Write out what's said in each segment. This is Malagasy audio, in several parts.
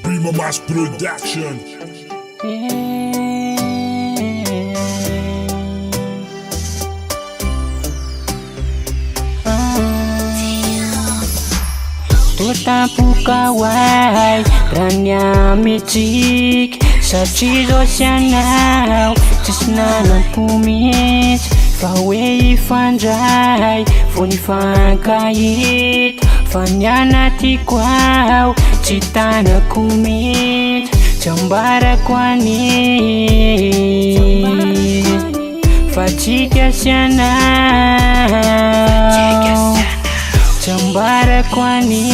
Prima Mass Production. Tutapukaway rania mitsik satria sianao tsisy nanam-pomitsy fa hoe ifandray vo nifankahita fa ny anatiko ao tsy tanako mitsy tsy ambarako ani fa tsika sianao ambarako ani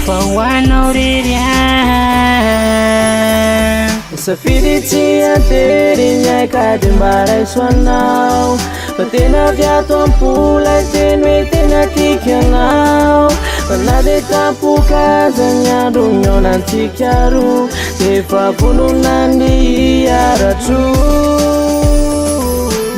fa hoanao ririan safidy tsy antery nyaikady mbaraiso anao fa tena viato ampola teny hoe tena tiky anao fa na de tampokaza ny andro mionantsika ro defa volonany aratro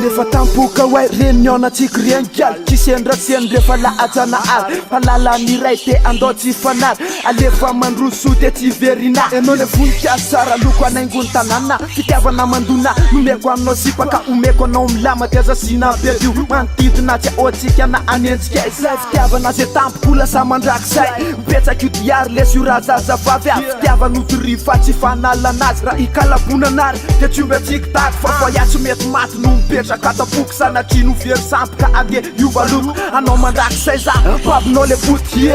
nefa tampoka way reunion atsika rengialy kisendraseny refa laajana ary falalany ray te andao tsy fanary alefa mandroso te tsy verina enao le voninkazo sara loko anaingony tanàna fitiavana mandona nomeko aminao sipaka omeko anao milama tiaza sina bedio manodidina tsy aotsika na anentsika izay fitiavana zay tampoka lasa mandrakizay mipetsaka io diary lesy io razazavavy avy fitiavana odiri fa tsy fanalanazy raha ikalabonanary de tsy omby atsika taky fa voyatsy mety maty no mipetra katapoky sanatrino very sampika ade io valoko anao mandrakizay za babinao le boty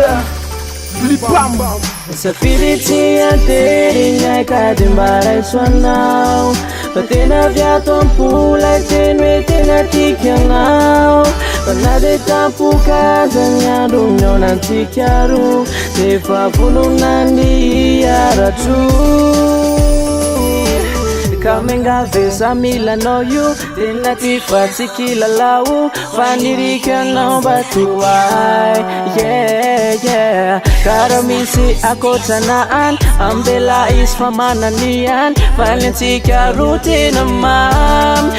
blipamba safidy tsy antery nyaikady mbaraiso anao fa tena viato ampola teny hoe tena tiky anao fa na de tampokaza ny andro mionantsika ro defa volonany aratro kamengavesa milanao io tena ty fa tsy kilalao fa nirikanao batoay karaha misy akotranaan ambela izy fa mananian fa lentsika ro tena mamy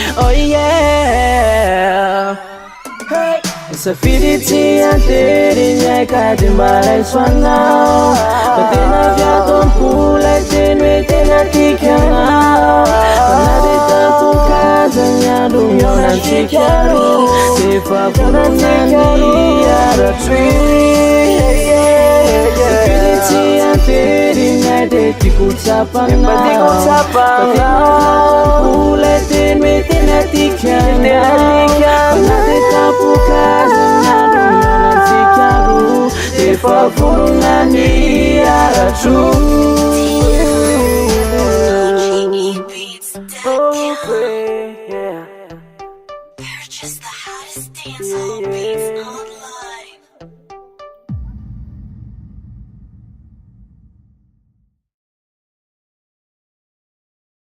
safidy tsy antery nyaikady mbaraiso anao fa tena viato ampola teny hoe tena tiky anao fa na de tampokaza ny andro mionantsika ro defa volonany aratro safidy tsy antery nyay de tiko tsapanao fa tena ampola teny hoe tena tiky anao fa na de tampokaza ny andro mionantsika ro defa volonany aratro They're just the hottest dance hall beats.